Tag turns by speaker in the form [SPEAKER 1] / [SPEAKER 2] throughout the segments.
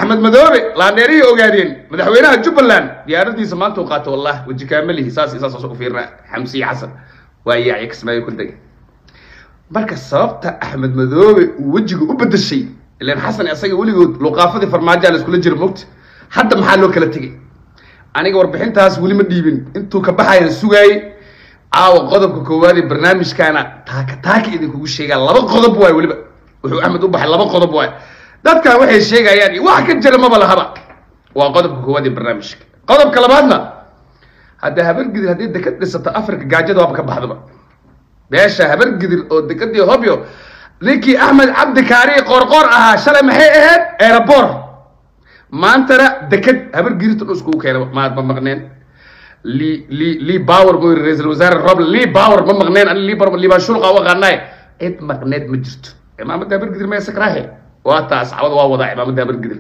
[SPEAKER 1] أحمد مدوبي لانديري أوغادين مدحوينها جبلان دياردي سمانتو قاتو والله وجه كامله ساس في حمسي حسن ويا يكس ما يكون دقي marka sababta Ahmed Madoobe wajiga u bedeshay ilaan Xasan asaga waligood luqaafadii farmaajo la isku jir moogta hadda maxaa loo kala tagay aniga warbixintaas wali ma dhiibin intuu ka baxayan sugay aaw qodobka koowaad ee barnaamijkaana taaka idinku sheegaa laba qodob waay waliba wuxuu Ahmed u baxay laba qodob waay dadka waxay sheegayaan wax ka jira ma balahaba waa qodobka koowaad ee barnaamijka qodobka labaadna hadda habargidi hadii dekad dhisata Afrika gaajada waa ka baxdaba beesha habargidir oo dekadii hobyo ninkii Ahmed Cabdi Kaari qorqor ahaa shalay maxay ahayd airport maantana dekad habargidirtu isku keenay ma maqneen li power boy ra'iisul wasaare Rob li power ma maqneen li power li ba shulqa waqanay cid maqneed ma jirto imaamada habargidir ma sakraahe waa taas cawad waa wada imaamada habargidir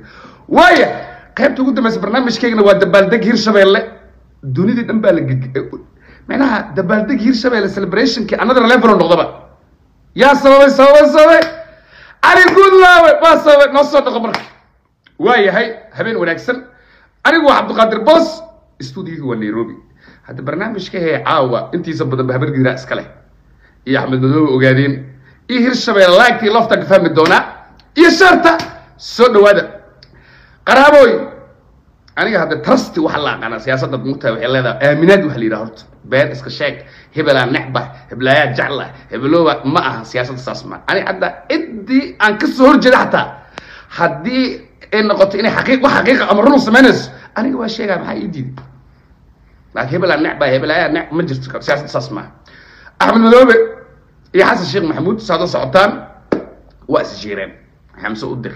[SPEAKER 1] waaya qaybta ugu dambeysay barnaamijkeena waa dabaaldeg Hirshabeelle dunida dhan baa la معناها دبالدق هيرشبيل celebration كي another level نقطة يا سوي علي قول لا ما سوي نص دقمرك واي هاي هبين ونكسل أنا هو عبد القادر بوس استوديو هو نيروبي هذا برنامج كه عاوة أنتي زبط بهبر جديد رأس كله يا أحمد مدوب وقاعدين هيرشبيل لايك تي لفتك فهم الدونا يشرت سود وهذا قرابوي أنا هذا ترستي وحلا أنا سياسة المجتمع وحلا آمنات وحلي رهرت بين إسك شاك هبلا نحبة هبلا جعلة هبلوا معها سياسة الساسمة أنا عدا إدي أن كسر جدا حتى حدي إن قلت إني حقيقة أمرنا سمنس أنا جوا شيء ما يدي لكن هبلا نحبة هبلا نح مجلس سياسة الساسمة أحمد مدوبي يحس الشيخ محمود سعد سعطان وأس جيران حمسة قدر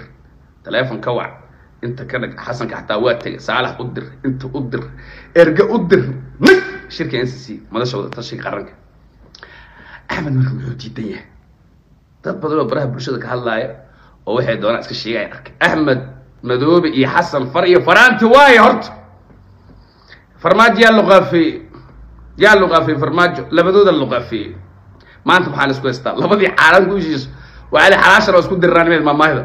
[SPEAKER 1] تلفون كوع انت كانك حسن كحتاوات صالح قدر انت قدر ارجع قدر شركه ان سي سي ما داش تشيك قرنك احمد مركم حوتي ديه dad badan oo baraha bulshada ka hadlaaya oo waxay doonaan iska sheegay Ahmed Madoobe iyo Xasan Fariyo Faraanti waay horta farmaajo yaa luqafi farmaajo labadooda luqafi maanta waxaan isku haystaa labadii caalam ku heshiis waa ali xalaashan oo isku dirraanimay maamaayda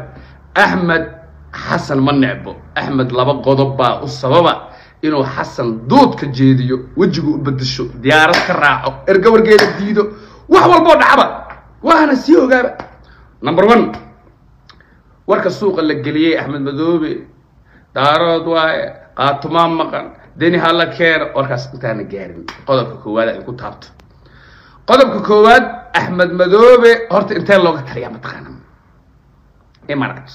[SPEAKER 1] Ahmed حسن ما نعبو أحمد لبا قضبا والسببا إنه حسن دود كجيديو وجهه بدشو ديارات كراعو إرقا ورقا ديدو وحوال بود عبا وانا سيو قابا نمبر 1 ورك السوق اللي قليه أحمد مدوبي دارود واي قاتمان مقان ديني هالا كير وركاس انتانا قارن قضبك كواد انكو تابت قضبك كواد أحمد مدوبي هورت انتان لوغا تريا متقانا إمارات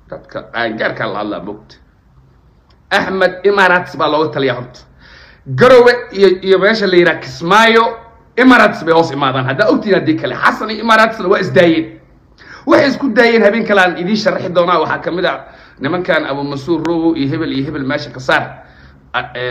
[SPEAKER 1] dadka gaarka la boogta Ahmed Emirates baa loo taliya horta garowe iyo meesha la yiraahdo Kismaayo Emirates bay hoos imaadaan hada ogtiina kale Xasan Emirates waa isdaayeen waxay isku daayeen habeen kale aan idin sharaxi doonaa waxa kamid ah nimankan Abu Masuur Robo iyo hebel meesha ka saar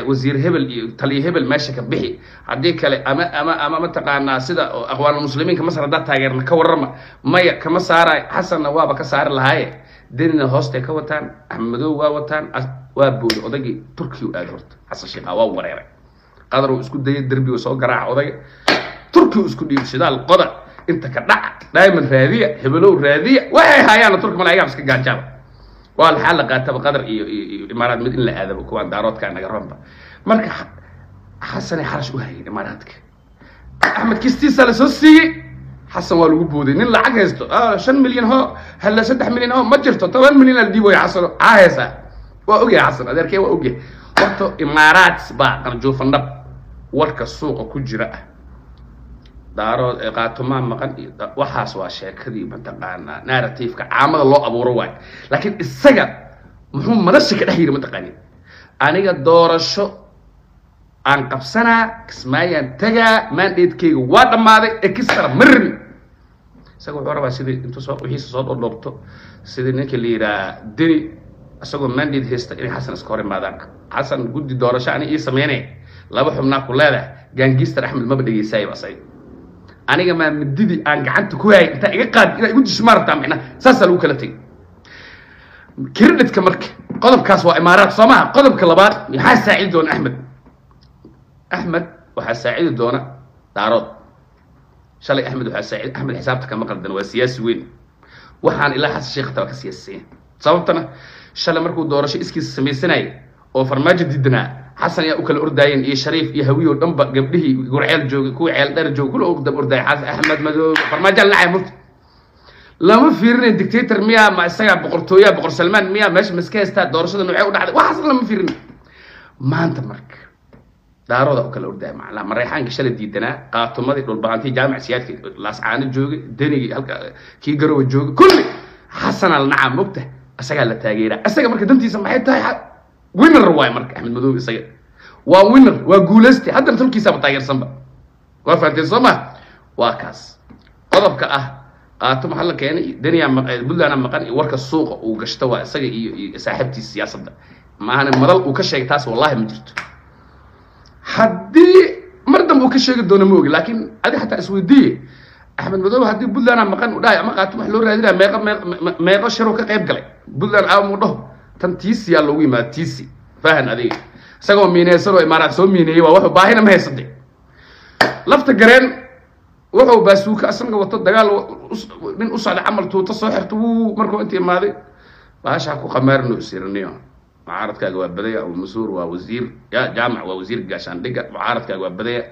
[SPEAKER 1] wasiir hebel iyo taliya hebel meesha ka bixi hadii kale ama taqaanaa sida aqwaan muslimiinka Masar dad taageerna ka warrama maya kama saaray Xasan waaba ka saar lahaayeen ديننا هوستي كوتان أحمدو واوتان وابود أودجي تركي وأدرت حسن شيخ أواو وريرة قدروا اسكت دي الدربي وسوا قرع أودجي تركي اسكت دي الشدال القدر أنت كدع دائما راضية هبلو راضية وهي هاي أنا ترك ملايين بس كجان جاب والحلقة تبى قدر إمارات مدينة لا هذا وكوان دارات كان جربها مرك حسن حرش وهاي إماراتك أحمد كيستي سالسوسي حسن والو بودي نين لعق هيستو 5 مليون هو هلا 6 مليون هو ما جرتو 8 مليون الديبو يا حسن عايزه واوغي حسن ادركي واوغي وقتو امارات با قرجو فندق ورك السوق كجرا دارو قاتما مقن waxaas waa sheekadii mataqaana narrative-ka caamada loo abuuro waay laakiin isaga muxuu madasha ka dhaxyir mataqaani aniga doorasho aan qabsanaa Kismaayan taga mandate-kayga waa dhamaaday extra marri isagoo wuxuu rabaa sidii intuu soo wixii soo dhoobto sidii ninka liira diri asagoo mandate haysta in Xasan iska hor imaadaan Xasan guddi doorasho ani ii sameeyay laba xubnaa ku leedahay gaangister Axmed ma badhigaysay basay aniga ma mididi aan gacanta ku hay inta iga qaad ina igu dismaarta macna saas lagu kala tagay kirdadka marka qodobkaas waa imaaraat Soomaha qodobka labaad maxaa saaciid doon أحمد وحساعد دونا دارود شالي أحمد وحساعد أحمد حسابتك كما قلدنا وسياسي وين وحان إلا حس الشيخ تبقى سياسيين صوبتنا shalay markuu doorasho iskiis samaysanay oo farmaajo didnaa xasan ayaa u kala ordaayeen iyo shariif iyo hawiyo dhanba gabdhihii gurceel joogay kuwa ceel dheer joogay kula og dab ordaay xasan axmed madow farmaajo la nacay murti lama fiirin dictator miya ma isaga boqortooya boqor salmaan miya meesha maska haysta doorashada noocay u dhacday waxaas lama fiirin maanta marka daarooda u kala ordaay macna mareexaanka shalay diidanaa qaatumadii dhulbaantii jaamac siyaadka laascaana joogay danigi halka kii garowa joogay kulli xasan al nacam mugta asaga la taageera asaga marka dantiisa maxay tahay winner waay marka axmed madow isaga waa winner waa guulaysti hadda tulkiisa ba taageersanba waa faantay Soomaa waa kaas qodobka ah qaatum hal keenay daniya buldana maqan warka suuqa uu gashto waa isaga iyo saaxiibtiisa siyaasadda ma ahan madal uu ka sheegay taas wallahi ma jirto haddii mardam uu ka sheegi doono ma ogi laakiin adi xataa isweydiiye axmed madow haddii buldana maqan u dhahay ama qaatum wax loo raadinaa meeqo shiro ka qayb galay buldana aamu dhaho tan tiisi yaa loogu yimaada tiisi fahan adiga isagoo miineysanoo imaaraad soo miineeyey waa wuxuu baahina ma haysatay lafta gareen wuxuu baasuuka asaga wato dagaal nin u socda camal tuuta soo xirta wuu markuu inta imaaday baasha ku qamaarno isirniyo mucaaradkaaga waa badaya oo masuur waa wasiir ya jaamac waa wasiir gaashaan dhiga mucaaradkaaga waa badaya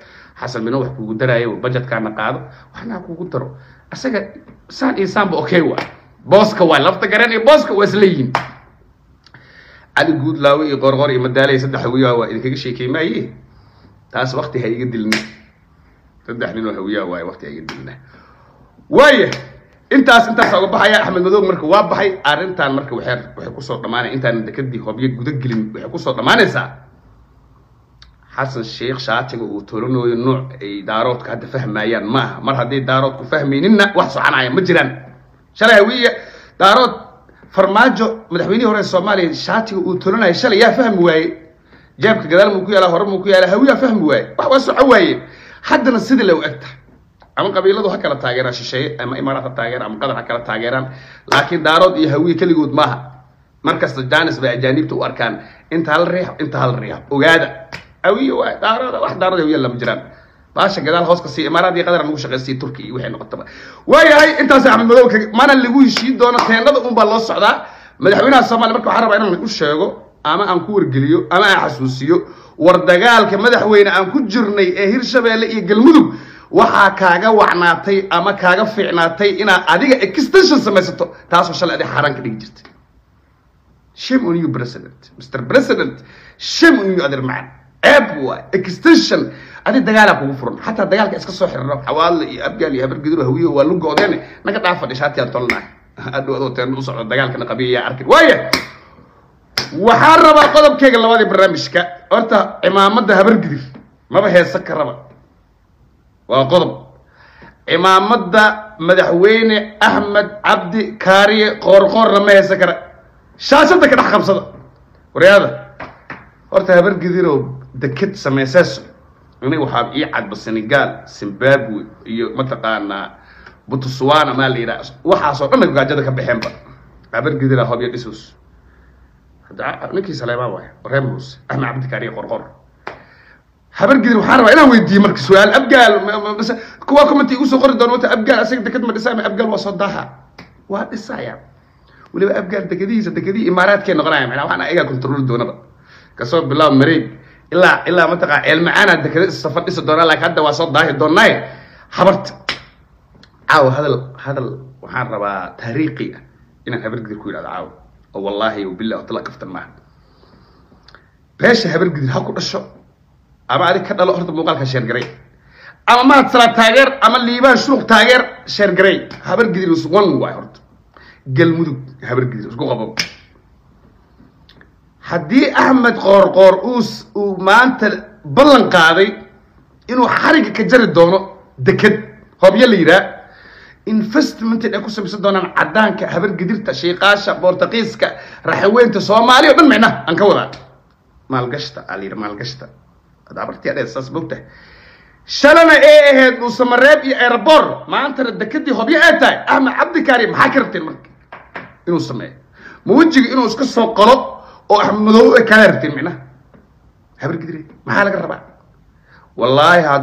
[SPEAKER 1] xasan mino wax kugu daraayo budgetkana qaado waxna kugu daro asaga saan insaanba okay waa booska waa lafta gareen iyo booska waa isleeyihiin علي جود لاوي قرقر يمدالي سدح هويا وإذا كذا شيء كيماي تاس وقتي هيجي دلنا سدح لنا هويا واي وقتي هيجي دلنا وايه انت صعب بحياة أحمد مدوق مركو واب بحي أرنتان مركو وحكو صوت رمانة انت كدي هوبيك جودك جلين وحكو صوت رمانة سا حسن الشيخ شاتي وتورنو النوع دارات كهد فهم مايان ما مرة دي دارات كفهمين إننا وحصو عنا مجران شلا هوية دارات farmaajo madaxweynihii hore Soomaaliya shaatiga uu tulanay shalay yaa fahmi waayay jaabka gadaal muu ku yaala hore muu ku yaala hawiya fahmi waayay wax waa soo waayay haddana sida loo agta ama qabiiladu ha kala taageeraan shisheeye ama imaaraadka taageeraan ama qadar ha kala taageeraan laakiin daarood iyo hawiya kaligood maaha markasta jaanis ba ajaanibta u arkaan inta hal riix ogaada hawiya waa daarood wax daarood hawiya lama jiraan baasha gadaal hoos ka sii imaaraad iyo qadar nagu shaqeystay Turkiga waxay noqotaba waayahay intaas Axmed Madow mana lagu heshiin doono teendada un baa loo socdaa madaxweynaha Soomaaliya marka waxa rabaa inaan u sheego ama aan ku wargeliyo ama aan xasuusiyo war dagaalka madaxweyne aan ku jirnay ee Hirshabeelle iyo Galmudug waxa kaaga wacnaatay ama kaaga fiicnaatay ina adiga extension samaysato taas oo shalay xaraan ka dhigi jirtay shame on you president Mr President shame on you other man abwa extension هذه الدجالة كوفرن حتى الدجال كأسك الصحر حوالي أبجال يهبر قدره هويه واللقى وداني نقد عفوا إشاتي أطلنا أدو تنوصل الدجال كنا قبيلة أركض ويا وحرب القلب كي قال وادي برامجك أرتا إمام مدة هبر قدر ما بهي سكر ربع وقلب إمام مدة مدحوين أحمد عبد كاري قرقر لما يسكر شاشتك كده خمسة ورياضة أرتا هبر قدره دكت سميساس أنا وحاب يعد بالسنغال سيمبابوي متقانا بوتسوانا ما لي راس وحاصل أنا قاعد جدك بحمبا عبر قدر هاب يدسوس نكي سلامة واحد رموس أحمد عبد الكريم قرقر عبر قدر وحارب أنا ويدي مركز سؤال أبقال بس كواكم أنتي وسو قرد دون أبقال أسيك دكت مدرسة أبقال وصدها وهذا السايا ولو أبقال دكدي إمارات كان غنايم أنا وأنا إيجا كنترول دون بقى كسب بالله مريض إلا متقع المعانا الدكتور السفر إيش الدورة لك هذا وصل ضاهي الدوناي حبرت عاو هذا وحرب تاريخي إن هبر قدر كويل هذا عاو والله وبالله أطلع كفتن معه باش هبر قدر هاكل الشو أما عليك كذا لو أرد مقالك شير جري أما ما تصير تاجر أما اللي يبان شلوك تاجر شير جري هبر قدر يسوون واحد قل مدو هبر قدر يسقو غبو حدي أحمد قرقر وما أنت بلن قاضي إنه حركة كجر الدونو دكت هو بيلي را investment اللي أكو سبسة دونا عدان كهبر قدرت شيقاشة بورتقيس كرحوين تصومالي ومن معناه أنكوضا مالقشتا علي مالقشتا هذا عبرتي على أساس بوته شلنا إيه وسمراب إيربور ما أنت الدكتي هو بيأتاي أحمد عبد الكريم حاكرتين مرك إنه سماه موجه إنه اسكسر قلب أو أحمد مدوق كارتين معناه هبر قدري ما حالك الربع والله